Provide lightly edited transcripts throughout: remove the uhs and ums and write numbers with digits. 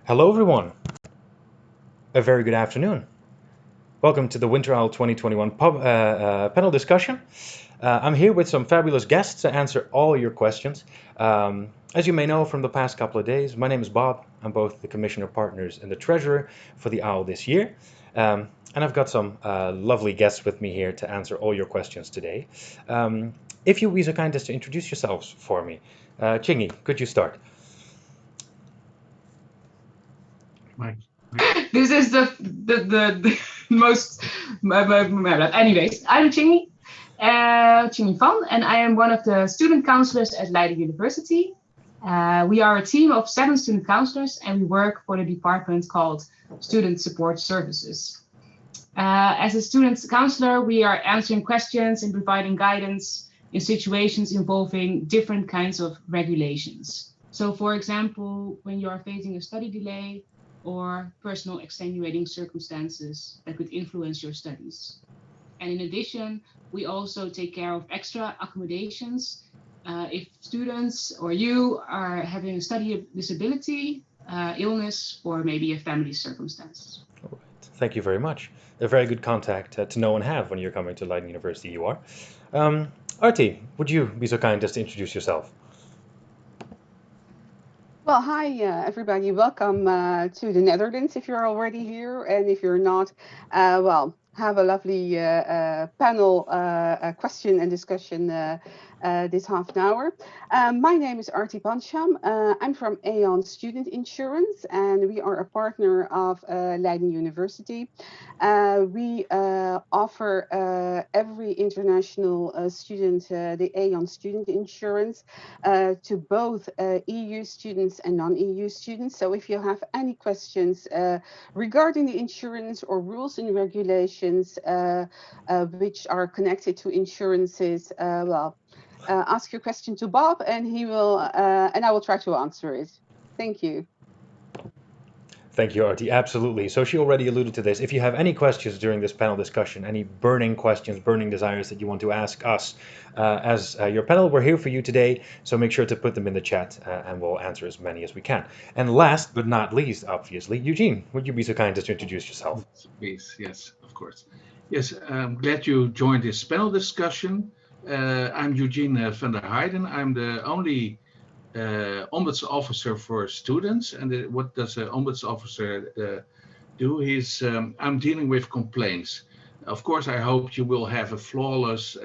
Hello, everyone. A very good afternoon. Welcome to the Winter Owl 2021 panel discussion. I'm here with some fabulous guests to answer all your questions. As you may know from the past couple of days, my name is Bob. I'm both the Commissioner Partners and the Treasurer for the Owl this year. And I've got some lovely guests with me here to answer all your questions today. If you would be so kind as to introduce yourselves for me. Qing-Yi, could you start? This is the most. Anyways, I'm Qing-Yi Van, and I am one of the student councillors at Leiden University. We are a team of 7 student councillors, and we work for the department called Student Support Services. As a student councillor, we are answering questions and providing guidance in situations involving different kinds of regulations. So, for example, when you are facing a study delay or personal extenuating circumstances that could influence your studies. And in addition, we also take care of extra accommodations if students or you are having a study disability, illness, or maybe a family circumstance. All right. Thank you very much. A very good contact to know and have when you're coming to Leiden University, you are. Arti, would you be so kind as to introduce yourself? Well, hi, everybody. Welcome to the Netherlands if you're already here. And if you're not, well, have a lovely panel question and discussion this half an hour. My name is Arti Pancham. I'm from Aon Student Insurance, and we are a partner of Leiden University. We offer every international student the Aon Student Insurance to both EU students and non-EU students. So if you have any questions regarding the insurance or rules and regulations which are connected to insurances, ask your question to Bob, and he will, and I will try to answer it. Thank you. Thank you, Arti. Absolutely. So she already alluded to this. If you have any questions during this panel discussion, any burning questions, burning desires that you want to ask us as your panel, we're here for you today. So make sure to put them in the chat and we'll answer as many as we can. And last but not least, obviously, Eugène, would you be so kind as to introduce yourself? Please, yes, of course. Yes, I'm glad you joined this panel discussion. I'm Eugène van der Heijden. I'm the only Ombuds officer for students. And what does an Ombuds officer do? I'm dealing with complaints. Of course, I hope you will have a flawless,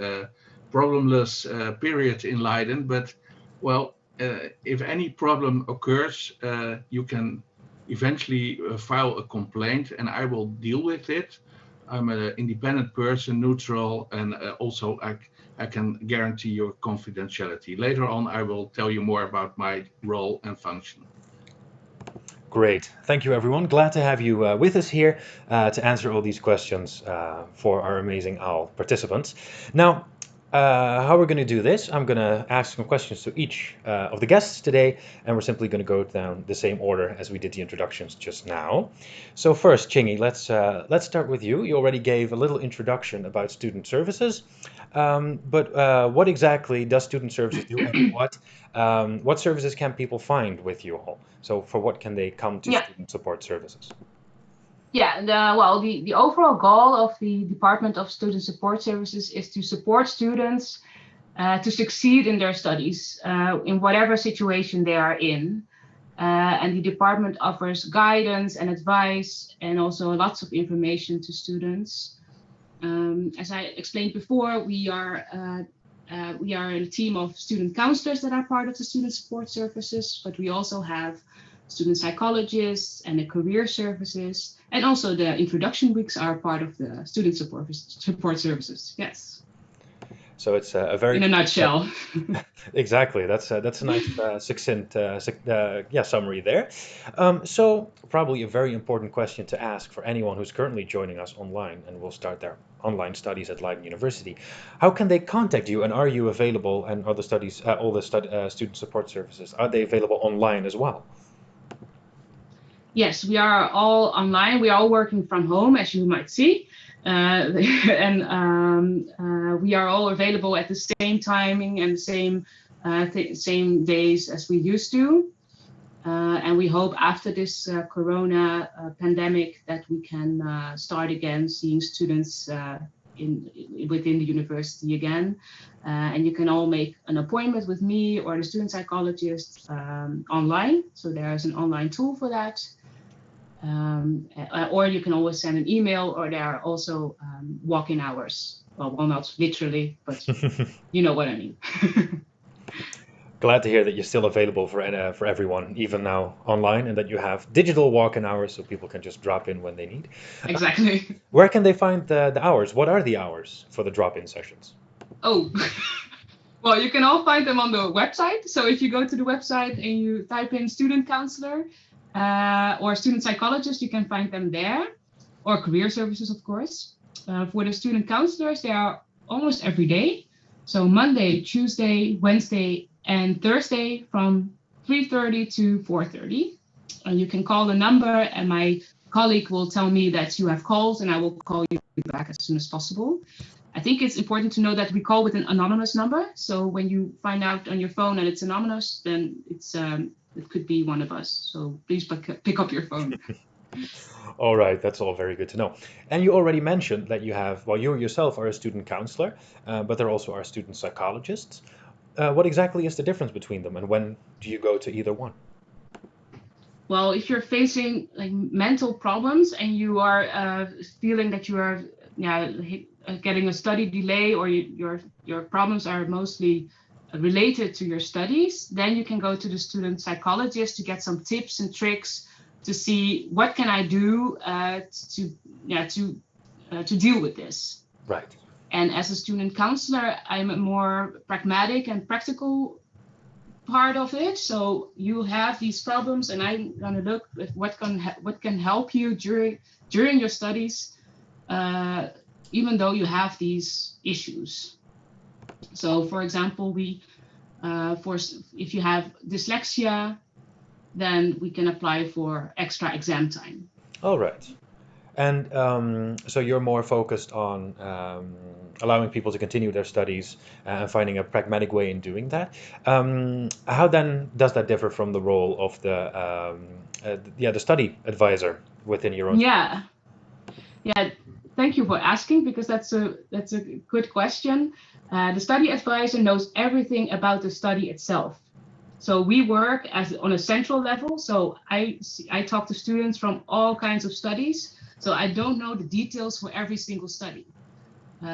problemless period in Leiden. But, well, if any problem occurs, you can eventually file a complaint and I will deal with it. I'm an independent person, neutral, and also I can guarantee your confidentiality. Later on, I will tell you more about my role and function. Great. Thank you, everyone. Glad to have you with us here to answer all these questions for our amazing OWL participants. Now, how we're going to do this, I'm going to ask some questions to each of the guests today, and we're simply going to go down the same order as we did the introductions just now. So first, Qing-Yi, let's start with you. You already gave a little introduction about student services, but what exactly does student services do, and what services can people find with you all? So for what can they come to student support services? Yeah, the overall goal of the Department of Student Support Services is to support students to succeed in their studies in whatever situation they are in. And the department offers guidance and advice and also lots of information to students. As I explained before, we are a team of student counselors that are part of the student support services, but we also have student psychologists and the career services, and also the introduction weeks are part of the student support services. Yes. So it's a very in a nutshell. Exactly. That's a nice succinct summary there. So probably a very important question to ask for anyone who's currently joining us online and will start their online studies at Leiden University. How can they contact you, and are you available? And are the studies, all the student support services, are they available online as well? Yes, we are all online. We are all working from home, as you might see. And we are all available at the same timing and the same days as we used to. And we hope after this corona pandemic that we can start again seeing students within the university again. And you can all make an appointment with me or the student psychologist online. So there's an online tool for that. Or you can always send an email, or there are also walk-in hours. Well, not literally, but you know what I mean. Glad to hear that you're still available for everyone, even now online, and that you have digital walk-in hours so people can just drop in when they need. Exactly. Where can they find the hours? What are the hours for the drop-in sessions? Oh, well, you can all find them on the website. So if you go to the website and you type in student counselor or student psychologist, you can find them there, or career services, of course. For the student counselors, they are almost every day. So Monday, Tuesday, Wednesday, and Thursday from 3:30 to 4:30. You can call the number, and my colleague will tell me that you have called, and I will call you back as soon as possible. I think it's important to know that we call with an anonymous number. So when you find out on your phone that it's anonymous, then it could be one of us. So please pick up your phone. All right, that's all very good to know. And you already mentioned that you have, well, you yourself are a student counselor, but there also are student psychologists. What exactly is the difference between them, and when do you go to either one? Well, if you're facing like mental problems and you are feeling that you are getting a study delay, or your problems are mostly related to your studies, then you can go to the student psychologist to get some tips and tricks to see what can I do to deal with this. Right. And as a student counselor, I'm a more pragmatic and practical part of it. So you have these problems, and I'm gonna look at what can help you during your studies, even though you have these issues. So, for example, if you have dyslexia, then we can apply for extra exam time. All right. And so you're more focused on allowing people to continue their studies and finding a pragmatic way in doing that. How then does that differ from the role of the study advisor within your own? Yeah. Thank you for asking, because that's a good question. The study advisor knows everything about the study itself. So we work on a central level. So I talk to students from all kinds of studies. So I don't know the details for every single study.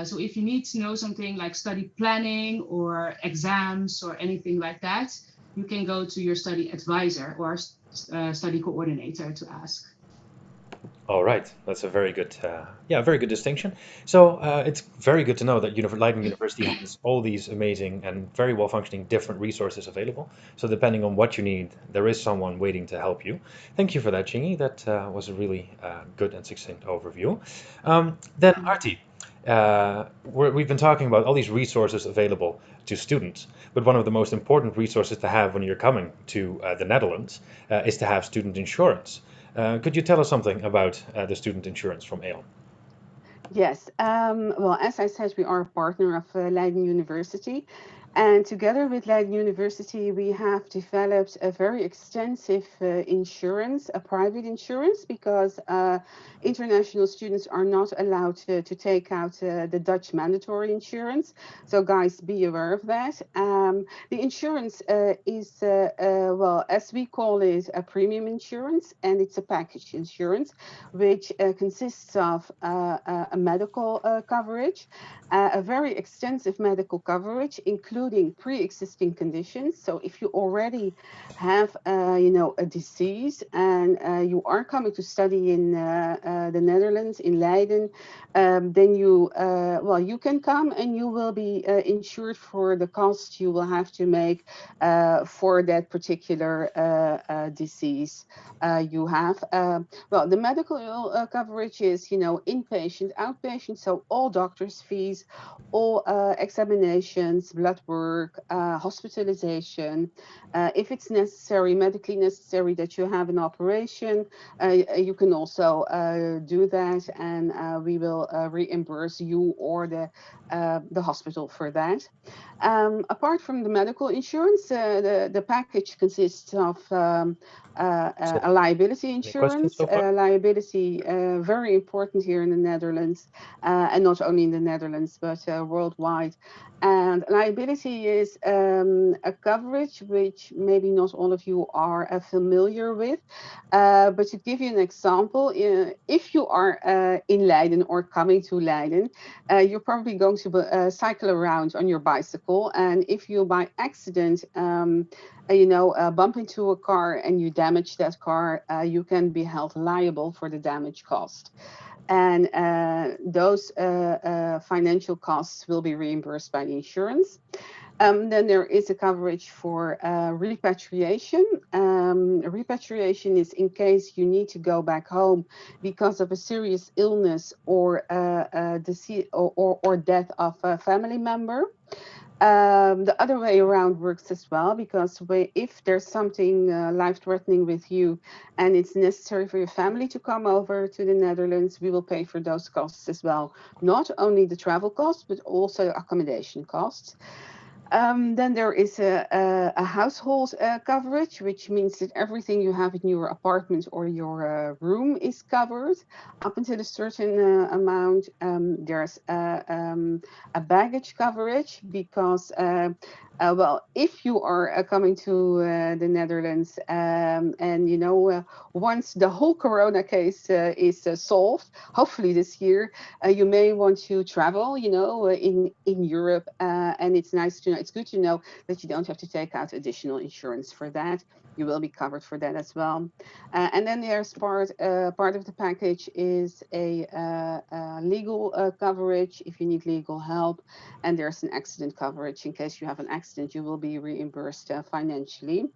So if you need to know something like study planning or exams or anything like that, you can go to your study advisor or study coordinator to ask. All right, that's a very good, very good distinction. So it's very good to know that Leiden University has all these amazing and very well-functioning different resources available. So depending on what you need, there is someone waiting to help you. Thank you for that, Qing-Yi. That was a really good and succinct overview. Then Arti, we've been talking about all these resources available to students, but one of the most important resources to have when you're coming to the Netherlands is to have student insurance. Could you tell us something about the student insurance from Aon? Yes, well, as I said, we are a partner of Leiden University. And together with Leiden University, we have developed a very extensive insurance, a private insurance, because international students are not allowed to take out the Dutch mandatory insurance. So guys, be aware of that. The insurance is, well, as we call it, a premium insurance, and it's a package insurance, which consists of a medical coverage, a very extensive medical coverage, including pre-existing conditions. So if you already have, a disease and you are coming to study in the Netherlands, in Leiden, then you can come and you will be insured for the cost you will have to make for that particular disease you have. Well, the medical coverage is, inpatient, outpatient, so all doctors' fees, all examinations, blood work, work, hospitalization. If it's necessary, medically necessary that you have an operation, you can also do that, and we will reimburse you or the hospital for that. Apart from the medical insurance, the package consists of So, a liability any questions insurance. so far? Liability, very important here in the Netherlands, and not only in the Netherlands, but worldwide. And liability is a coverage which maybe not all of you are familiar with. But to give you an example, if you are in Leiden or coming to Leiden, you're probably going to cycle around on your bicycle. And if you by accident, bump into a car and you damage that car, you can be held liable for the damage cost. And those financial costs will be reimbursed by the insurance. Then there is a coverage for repatriation. Repatriation is in case you need to go back home because of a serious illness or disease or death of a family member. The other way around works as well, because if there's something life-threatening with you and it's necessary for your family to come over to the Netherlands, we will pay for those costs as well. Not only the travel costs, but also accommodation costs. Then there is a household coverage, which means that everything you have in your apartment or your room is covered up until a certain amount. There's a baggage coverage because, if you are coming to the Netherlands and once the whole Corona case is solved, hopefully this year, you may want to travel, in Europe, and it's nice to know. It's good to know that you don't have to take out additional insurance for that. You will be covered for that as well. And then there's part of the package is a legal coverage if you need legal help, and there's an accident coverage in case you have an accident. You will be reimbursed financially.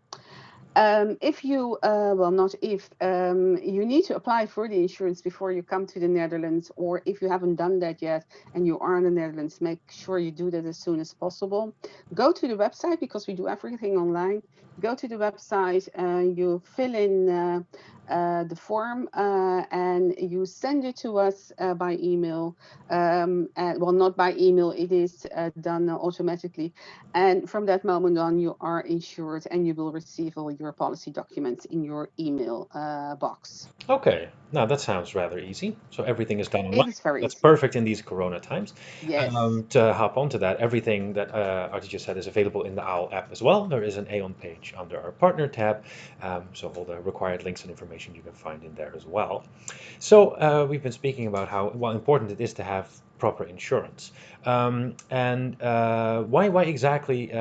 If you, not if, you need to apply for the insurance before you come to the Netherlands, or if you haven't done that yet and you are in the Netherlands, make sure you do that as soon as possible. Go to the website because we do everything online. Go to the website, you fill in the form and you send it to us by email. Not by email, it is done automatically. And from that moment on, you are insured and you will receive all your policy documents in your email box. Okay, now that sounds rather easy. So everything is done It online. is very That's easy. perfect in these Corona times. Yes. To hop onto that, everything that Arti just said is available in the OWL app as well. There is an Aon page under our partner tab, so all the required links and information you can find in there as well. So we've been speaking about how important it is to have proper insurance, and why exactly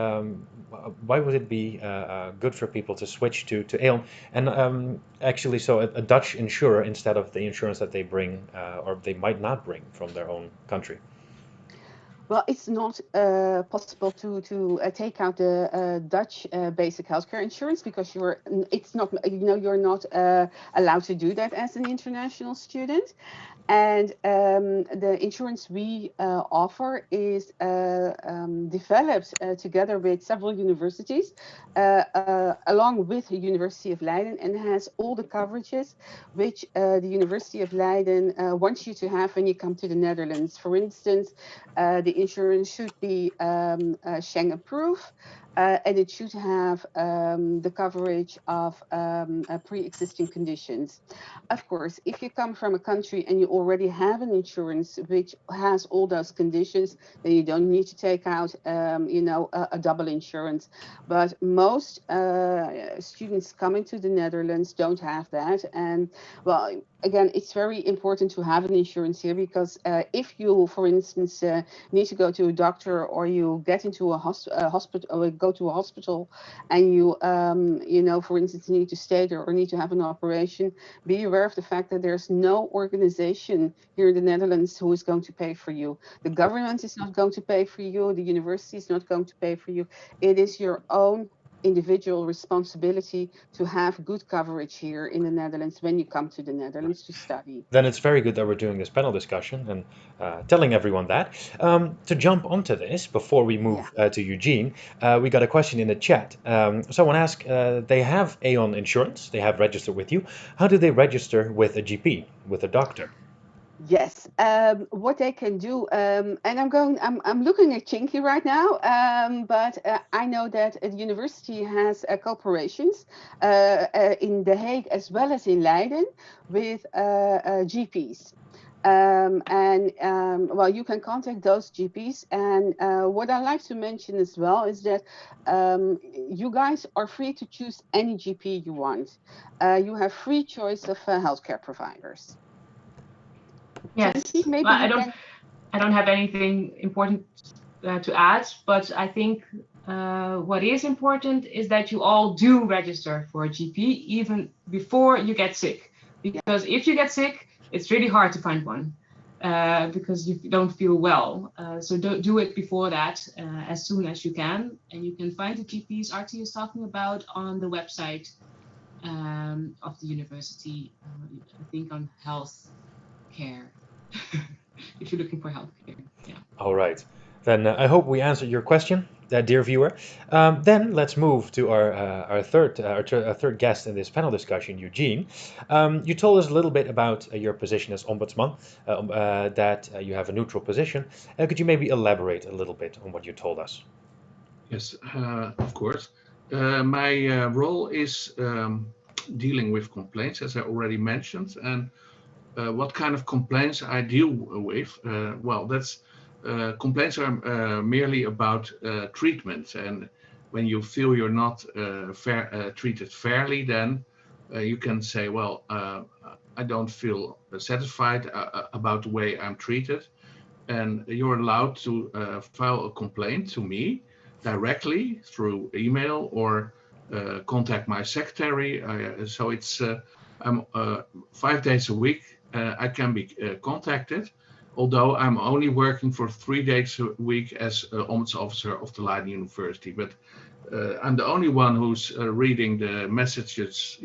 why would it be good for people to switch to Aon and actually so a Dutch insurer instead of the insurance that they bring or they might not bring from their own country? Well, it's not possible to take out the Dutch basic healthcare insurance because it's not, you're not allowed to do that as an international student. And the insurance we offer is developed together with several universities, along with the University of Leiden, and has all the coverages which the University of Leiden wants you to have when you come to the Netherlands. For instance, the insurance should be Schengen-proof. And it should have the coverage of pre-existing conditions. Of course, if you come from a country and you already have an insurance which has all those conditions, then you don't need to take out, a double insurance. But most students coming to the Netherlands don't have that. And well, again, it's very important to have an insurance here because if you, for instance, need to go to a doctor or you get into a hospital or go to a hospital and you, for instance, need to stay there or need to have an operation, be aware of the fact that there's no organization here in the Netherlands who is going to pay for you. The government is not going to pay for you. The university is not going to pay for you. It is your own individual responsibility to have good coverage here in the Netherlands when you come to the Netherlands to study. Then it's very good that we're doing this panel discussion and telling everyone that. To jump onto this, before we move to Eugene, we got a question in the chat. Someone asked, they have Aon Insurance, they have registered with you. How do they register with a GP, with a doctor? Yes, what they can do, and I'm looking at Qing-Yi right now, but I know that the university has corporations in The Hague as well as in Leiden with GPs. Well, you can contact those GPs. And what I like to mention as well is that you guys are free to choose any GP you want. You have free choice of healthcare providers. Yes, Maybe well, I don't have anything important to add, but I think what is important is that you all do register for a GP even before you get sick. Because if you get sick, it's really hard to find one because you don't feel well. So do it before that as soon as you can. And you can find the GPs Arti is talking about on the website of the university, I think on health care. If you're looking for healthcare, yeah. All right, then I hope we answered your question, dear viewer. Then let's move to our third guest in this panel discussion, Eugene. You told us a little bit about your position as ombudsman, that you have a neutral position. Could you maybe elaborate a little bit on what you told us? Yes, of course. My role is dealing with complaints, as I already mentioned, and what kind of complaints I deal with. Well, that's complaints are merely about treatment, and when you feel you're not treated fairly, then you can say, well, I don't feel satisfied about the way I'm treated, and you're allowed to file a complaint to me directly through email or contact my secretary. So it's I'm 5 days a week. I can be contacted, although I'm only working for 3 days a week as Ombuds officer of the Leiden University. But I'm the only one who's reading the messages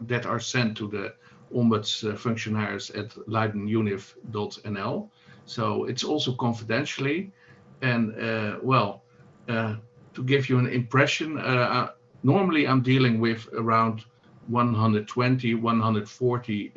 that are sent to the Ombuds functionaries at leidenuniv.nl. So it's also confidentially. And well, to give you an impression, normally I'm dealing with around 120, 140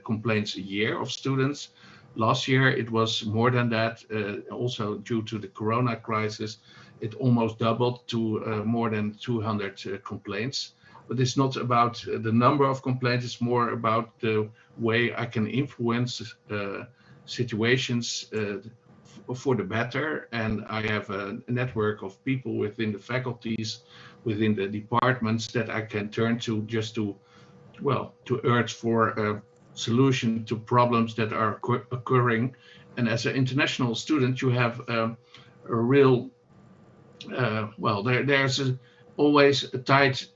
complaints a year of students. Last year it was more than that, also due to the corona crisis. It almost doubled to more than 200 complaints. But it's not about the number of complaints, it's more about the way I can influence situations for the better. And I have a network of people within the faculties, within the departments that I can turn to just to, well, to urge for a solution to problems that are occurring. And as an international student, you have a real, well, there's always a tight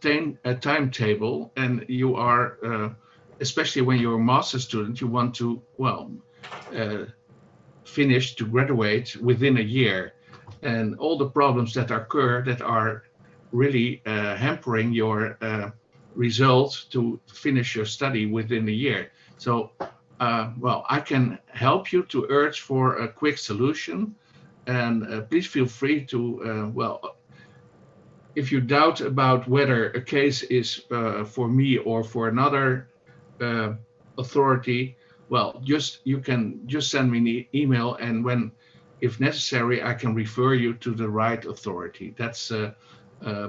timetable, and you are, especially when you're a master's student, you want to, well, finish to graduate within a year. And all the problems that occur that are really hampering your results to finish your study within a year. So, well, I can help you to urge for a quick solution, and please feel free to, well, if you doubt about whether a case is for me or for another authority, well, you can just send me an email, and when, if necessary, I can refer you to the right authority. That's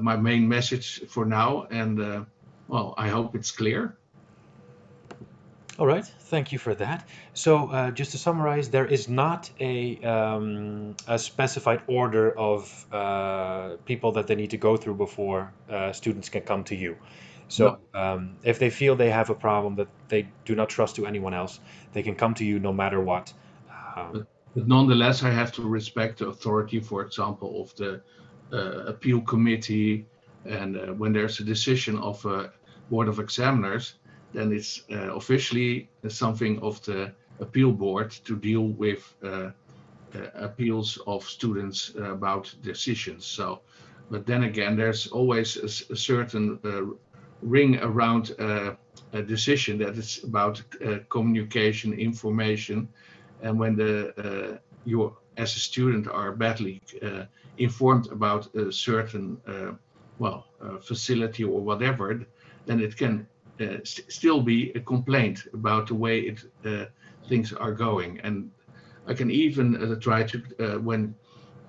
my main message for now, and well, I hope it's clear. All right, thank you for that. So just to summarize, there is not a specified order of people that they need to go through before students can come to you. So if they feel they have a problem that they do not trust to anyone else, they can come to you no matter what. But nonetheless, I have to respect the authority, for example, of the appeal committee. And when there's a decision of a board of examiners, then it's officially something of the appeal board to deal with appeals of students about decisions. So but then again, there's always a certain ring around a decision that is about communication, information, and when you as a student are badly informed about a certain facility or whatever, then it can still be a complaint about the way things are going. And I can even try to, when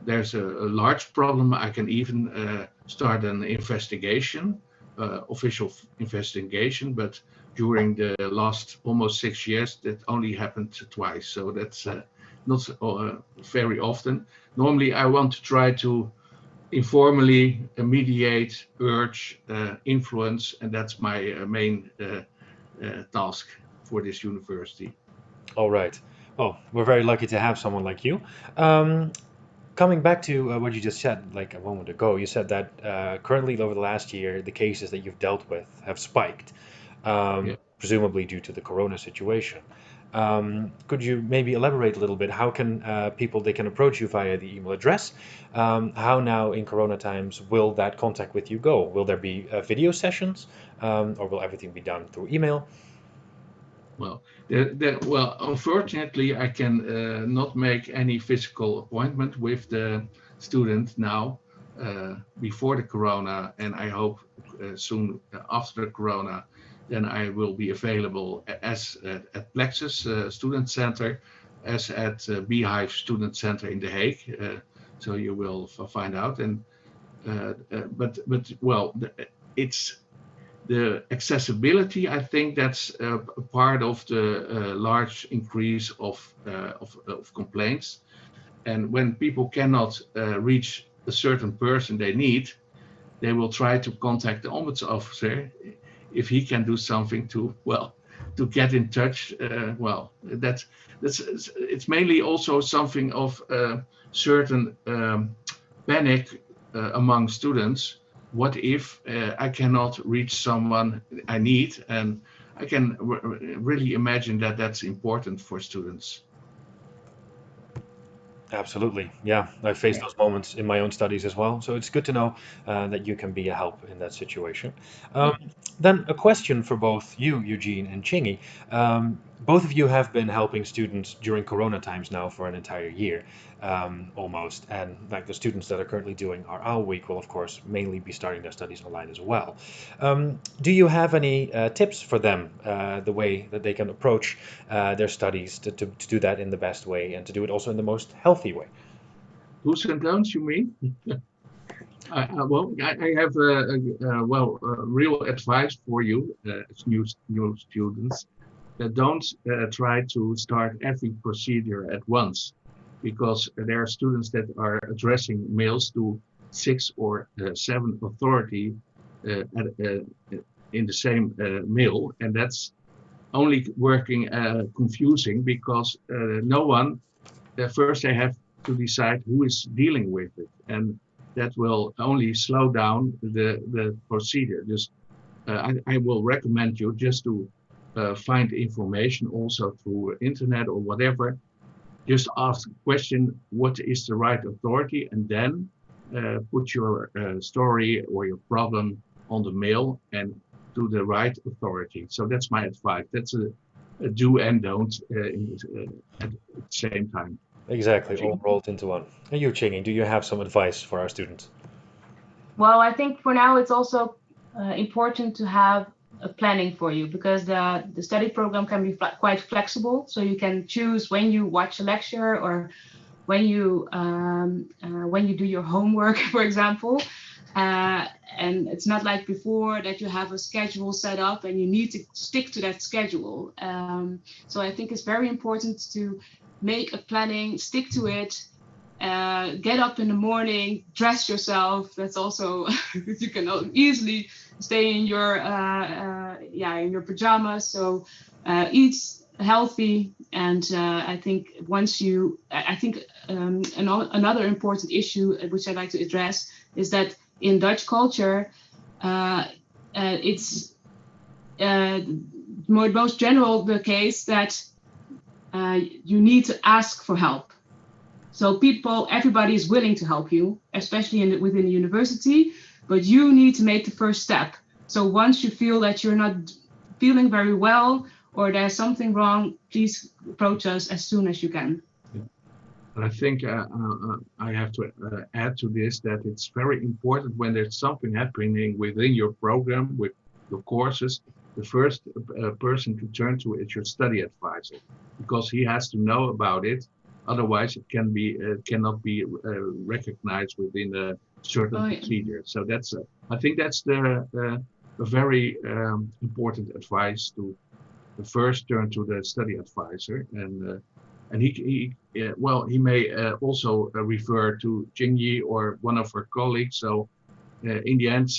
there's a large problem, I can even start an investigation, official investigation, but during the last almost 6 years, that only happened twice. So that's not very often. Normally, I want to try to informally mediate, urge, influence, and that's my main task for this university. All right. Well, we're very lucky to have someone like you. Coming back to what you just said, like a moment ago, you said that currently over the last year, the cases that you've dealt with have spiked, Yeah. presumably due to the corona situation. Could you maybe elaborate a little bit? How can they can approach you via the email address? How now in corona times will that contact with you go? Will there be video sessions, or will everything be done through email? Well, unfortunately, I can not make any physical appointment with the student now before the corona, and I hope soon after the corona, then I will be available as at Plexus Student Center, as at Beehive Student Center in The Hague. So you will find out. And it's the accessibility. I think that's a part of the large increase of complaints. And when people cannot reach a certain person they need, they will try to contact the Ombuds officer if he can do something to get in touch. It's mainly also something of certain panic among students. What if I cannot reach someone I need? And I can really imagine that that's important for students. Absolutely. Yeah, I faced those moments in my own studies as well. So it's good to know that you can be a help in that situation. Then a question for both you, Eugene, and Qing-Yi. Both of you have been helping students during Corona times now for an entire year, almost. And like the students that are currently doing our OWL week will, of course, mainly be starting their studies online as well. Do you have any tips for them, the way that they can approach their studies to do that in the best way and to do it also in the most healthy way? Do's and don'ts, you mean? I have real advice for you as new students. Don't try to start every procedure at once, because there are students that are addressing mails to 6 or 7 authority in the same mail, and that's only working confusing, because no one first they have to decide who is dealing with it, and that will only slow down the procedure. Just I will recommend you just to find information also through internet or whatever. Just ask the question, what is the right authority, and then put your story or your problem on the mail and to the right authority. So that's my advice. That's a do and don't at the same time. Exactly, all rolled into one. And you, Qing-Yi, do you have some advice for our students? Well, I think for now it's also important to have a planning for you, because the study program can be quite flexible. So you can choose when you watch a lecture or when you do your homework, for example. And it's not like before that you have a schedule set up and you need to stick to that schedule. So I think it's very important to make a planning, stick to it, get up in the morning, dress yourself. That's also, you can easily stay in your pajamas. So eat healthy, and I think another important issue which I'd like to address is that in Dutch culture, it's most general the case that you need to ask for help. So everybody is willing to help you, especially within the university, but you need to make the first step. So once you feel that you're not feeling very well or there's something wrong, please approach us as soon as you can. And I think I have to add to this that it's very important when there's something happening within your program, with your courses, the first person to turn to is your study advisor, because he has to know about it. Otherwise, it cannot be recognized within a certain procedure. So that's I think that's the a very important advice to first turn to the study advisor, and he may also refer to Qing-Yi or one of her colleagues. So in the end,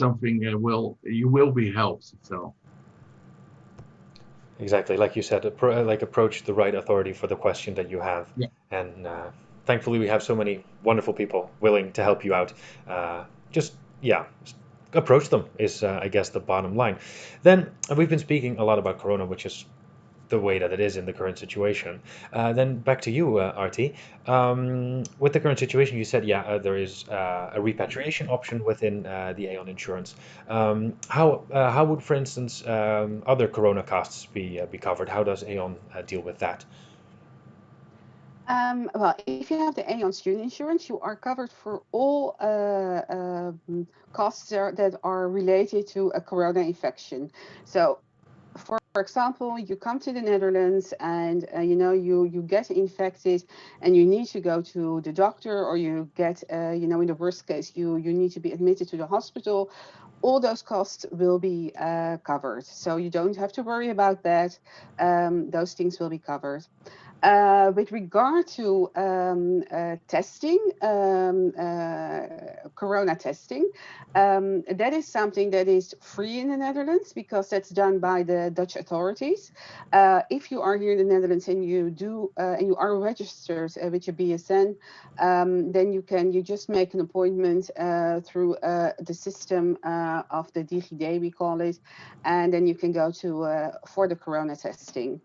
you will be helped. So. Exactly, like you said, approach the right authority for the question that you have. Yeah. And thankfully, we have so many wonderful people willing to help you out. Just approach them is, I guess, the bottom line. Then we've been speaking a lot about Corona, which is the way that it is in the current situation. Then back to you, Arti. With the current situation, you said, there is a repatriation option within the Aon Insurance. How would, for instance, other Corona costs be covered? How does Aon deal with that? Well, if you have the Aon Student Insurance, you are covered for all costs that are related to a Corona infection. So, for example, you come to the Netherlands and you get infected and you need to go to the doctor, or you get in the worst case you need to be admitted to the hospital. All those costs will be covered, so you don't have to worry about that. Those things will be covered. With regard to testing, Corona testing, that is something that is free in the Netherlands because that's done by the Dutch authorities. If you are here in the Netherlands and you are registered with your BSN, then you just make an appointment through the system of the DigiD, we call it, and then you can go for the Corona testing.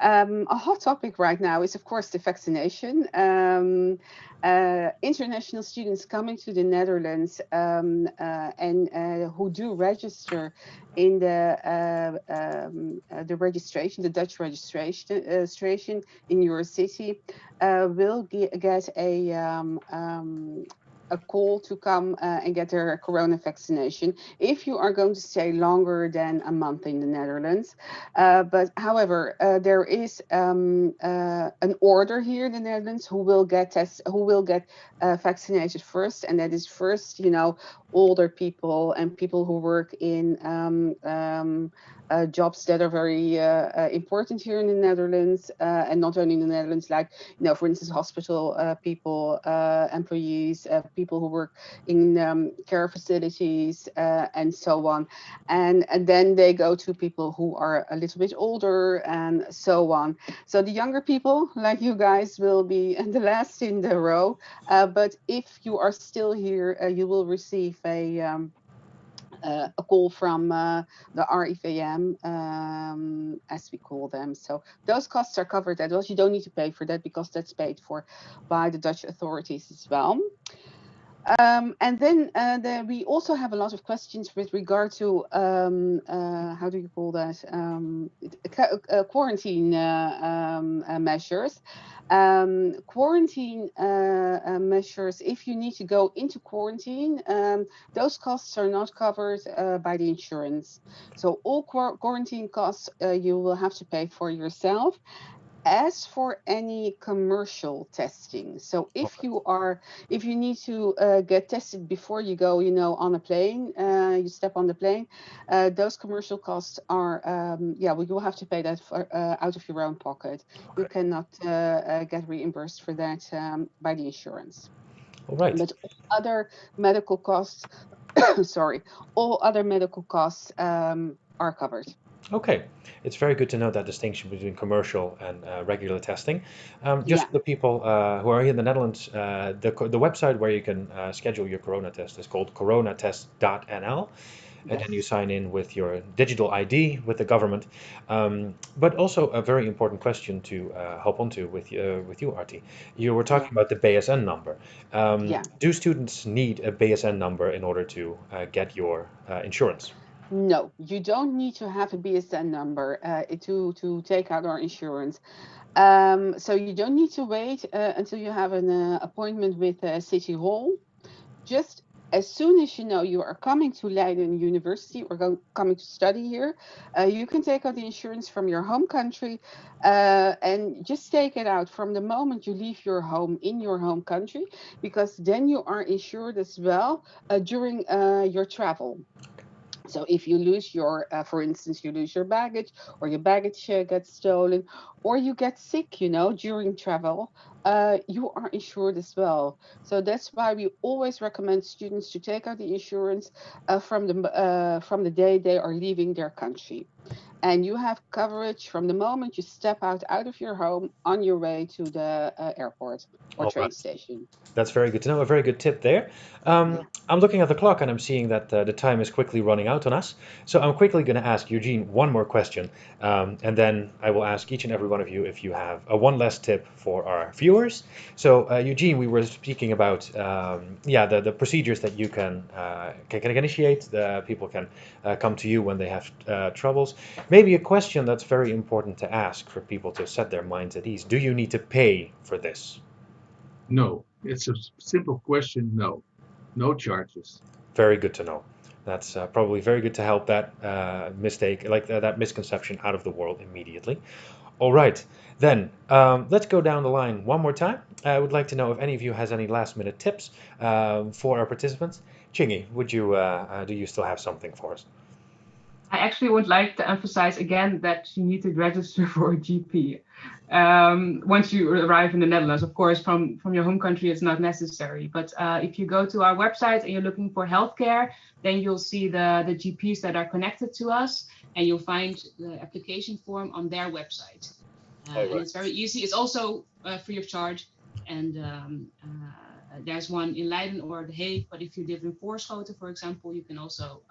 A hot topic right now is, of course, the vaccination. International students coming to the Netherlands and who do register in the registration, the Dutch registration in your city, will get a call to come and get their Corona vaccination if you are going to stay longer than a month in the Netherlands. But however, there is an order here in the Netherlands who will get vaccinated first, and that is first, older people and people who work in jobs that are very important here in the Netherlands, and not only in the Netherlands, like, for instance, hospital people, employees, people who work in care facilities, and so on. And then they go to people who are a little bit older and so on. So the younger people, like you guys, will be the last in the row. But if you are still here, you will receive a call from the RIVM, as we call them. So those costs are covered. You don't need to pay for that because that's paid for by the Dutch authorities as well. And then we also have a lot of questions with regard to how do you call that, quarantine measures. Quarantine measures, if you need to go into quarantine, those costs are not covered by the insurance. So all quarantine costs you will have to pay for yourself. As for any commercial testing, so if you need to get tested before you go, on a plane, you step on the plane, those commercial costs are, you will have to pay that out of your own pocket. Okay. You cannot get reimbursed for that by the insurance. All right. But other medical costs, all other medical costs are covered. Okay, it's very good to know that distinction between commercial and regular testing. Just for the people who are here in the Netherlands, the website where you can schedule your Corona test is called coronatest.nl. and then you Yes. sign in with your digital ID with the government. But also a very important question to hop onto with you, Arti. You were Yeah. talking about the BSN number. Yeah. Do students need a BSN number in order to get your insurance? No, you don't need to have a BSN number to take out our insurance. So you don't need to wait until you have an appointment with City Hall. Just as soon as you know you are coming to Leiden University or coming to study here, you can take out the insurance from your home country and just take it out from the moment you leave your home in your home country, because then you are insured as well during your travel. So if you lose your, for instance, you lose your baggage, or your baggage gets stolen, or you get sick, during travel, you are insured as well. So that's why we always recommend students to take out the insurance from the day they are leaving their country. And you have coverage from the moment you step out of your home on your way to the airport or All train right. station. That's very good to know. A very good tip there. Yeah. I'm looking at the clock and I'm seeing that the time is quickly running out on us. So I'm quickly going to ask Eugene one more question, and then I will ask each and every one of you if you have a one last tip for our viewers. So Eugene, we were speaking about the procedures that you can initiate. People can come to you when they have troubles. Maybe a question that's very important to ask for people to set their minds at ease. Do you need to pay for this? No, it's a simple question. No, no charges. Very good to know. That's probably very good to help that mistake, like that misconception, out of the world immediately. All right, then let's go down the line one more time. I would like to know if any of you has any last minute tips for our participants. Qing-Yi, would you do you still have something for us? I actually would like to emphasize again that you need to register for a GP. Once you arrive in the Netherlands, of course, from your home country, it's not necessary. But if you go to our website and you're looking for healthcare, then you'll see the GPs that are connected to us, and you'll find the application form on their website. All And right. it's very easy. It's also free of charge. And there's one in Leiden or The Hague. But if you live in Voorschoten, for example, you can also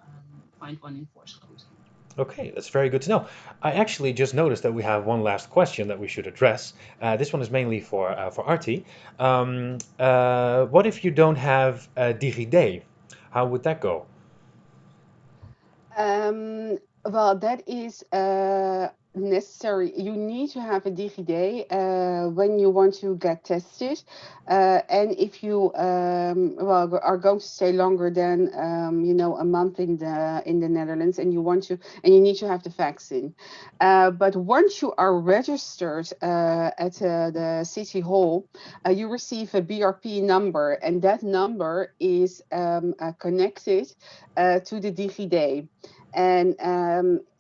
find one in Voorschoten. Okay, that's very good to know. I actually just noticed that we have one last question that we should address. This one is mainly for Arti. What if you don't have a DigiD? How would that go? Well, that is necessary. You need to have a DigiD when you want to get tested, and if you are going to stay longer than a month in the Netherlands, and you need to have the vaccine. But once you are registered at the city hall, you receive a BRP number, and that number is connected to the DigiD. And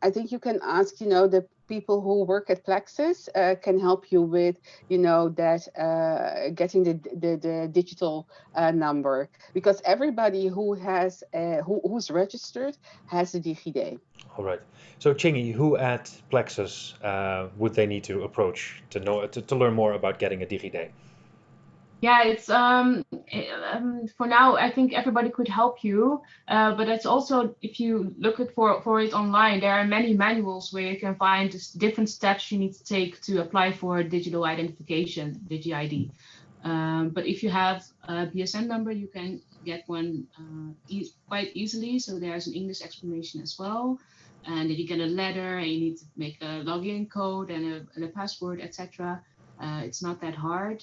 I think you can ask, the people who work at Plexus can help you with, that getting the digital number, because everybody who's registered has a DigiD. All right. So Qing-Yi, who at Plexus would they need to approach to know to learn more about getting a DigiD? Yeah, it's for now. I think everybody could help you, but it's also, if you look for it online, there are many manuals where you can find different steps you need to take to apply for digital identification, DigiID. But if you have a BSN number, you can get one quite easily. So there's an English explanation as well, and then you get a letter, and you need to make a login code and a password, etc. It's not that hard.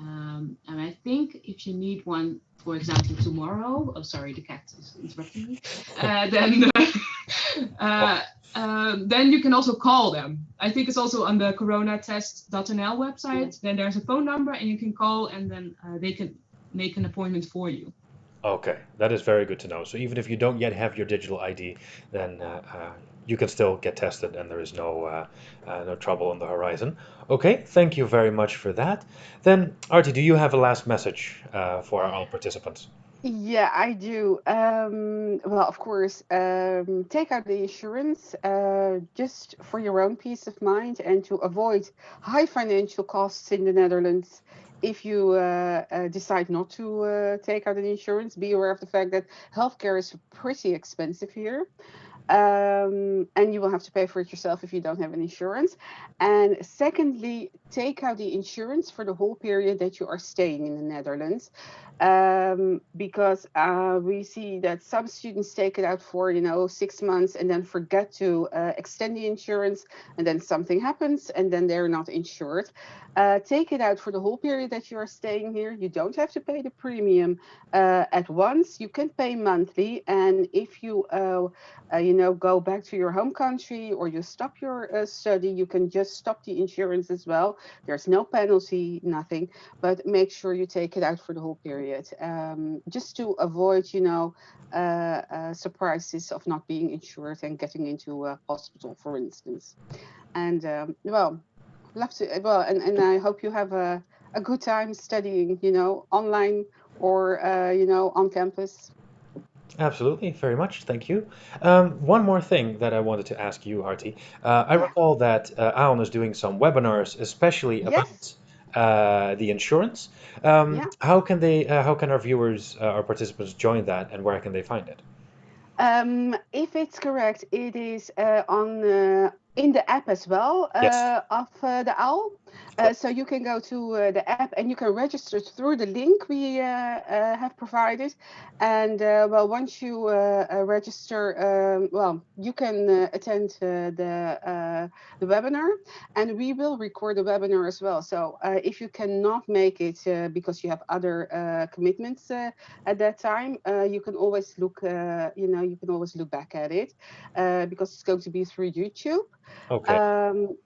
And I think if you need one, for example, tomorrow, oh, sorry, the cat is interrupting me, then you can also call them. I think it's also on the coronatest.nl website. Then there's a phone number and you can call, and then they can make an appointment for you. Okay, that is very good to know. So even if you don't yet have your digital ID, then you can still get tested, and there is no trouble on the horizon. Okay, thank you very much for that. Then, Arti, do you have a last message for all participants? Yeah, I do. Well, of course, take out the insurance just for your own peace of mind and to avoid high financial costs in the Netherlands. If you decide not to take out an insurance, be aware of the fact that healthcare is pretty expensive here. And you will have to pay for it yourself if you don't have an insurance. And secondly, take out the insurance for the whole period that you are staying in the Netherlands, because we see that some students take it out for 6 months and then forget to extend the insurance, and then something happens and then they're not insured. Take it out for the whole period that you are staying here. You don't have to pay the premium at once. You can pay monthly, and if you go back to your home country or you stop your study, you can just stop the insurance as well. There's no penalty, nothing, but make sure you take it out for the whole period, just to avoid, surprises of not being insured and getting into a hospital, for instance. And well, love to. Well, and I hope you have a good time studying, online or on campus. Absolutely, very much. Thank you. One more thing that I wanted to ask you, Arti. I Yeah. recall that Aon is doing some webinars, especially Yes. about the insurance. Yeah. How can our viewers, our participants, join that, and where can they find it? If it's correct, it is on in the app as well Yes. of the OWL. Correct. So you can go to the app and you can register through the link we have provided. And well, once you register, well, you can attend the webinar, and we will record the webinar as well. So if you cannot make it because you have other commitments at that time, you can always look, you can always look back at it because it's going to be through YouTube. Okay.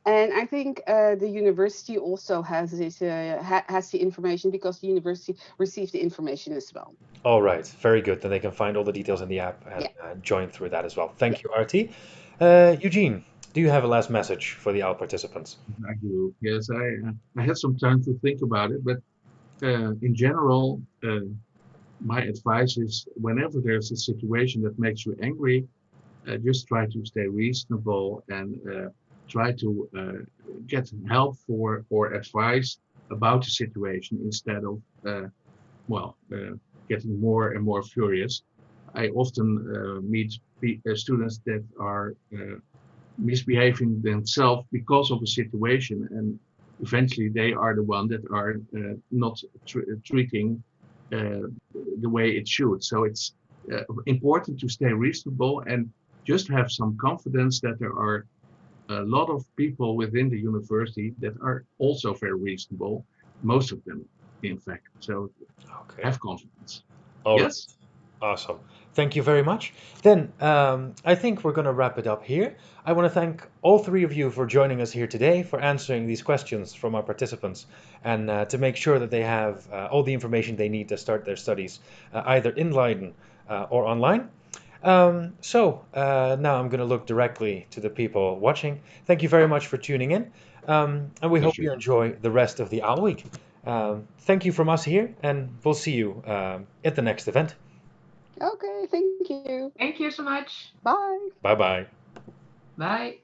And I think the university also has it, has the information because the university received the information as well. All right. Very good. Then they can find all the details in the app and Yeah, join through that as well. yeah. Thank you, Arti. Eugene, do you have a last message for the OWL participants? I do. Yes, I had some time to think about it, but in general, my advice is whenever there's a situation that makes you angry, just try to stay reasonable and try to get help or advice about the situation instead of getting more and more furious. I often meet students that are misbehaving themselves because of a situation, and eventually they are the one that are not treating the way it should. So it's important to stay reasonable and just have some confidence that there are a lot of people within the university that are also very reasonable, most of them, in fact. So Okay. have confidence. All right. Yes? Awesome. Thank you very much. Then I think we're going to wrap it up here. I want to thank all three of you for joining us here today, for answering these questions from our participants, and to make sure that they have all the information they need to start their studies, either in Leiden or online. Now I'm going to look directly to the people watching. Thank you very much for tuning in, and we hope Pleasure. you enjoy the rest of the OWL week. Thank you from us here, and we'll see you at the next event. Okay, thank you. Thank you so much. Bye. Bye bye. Bye.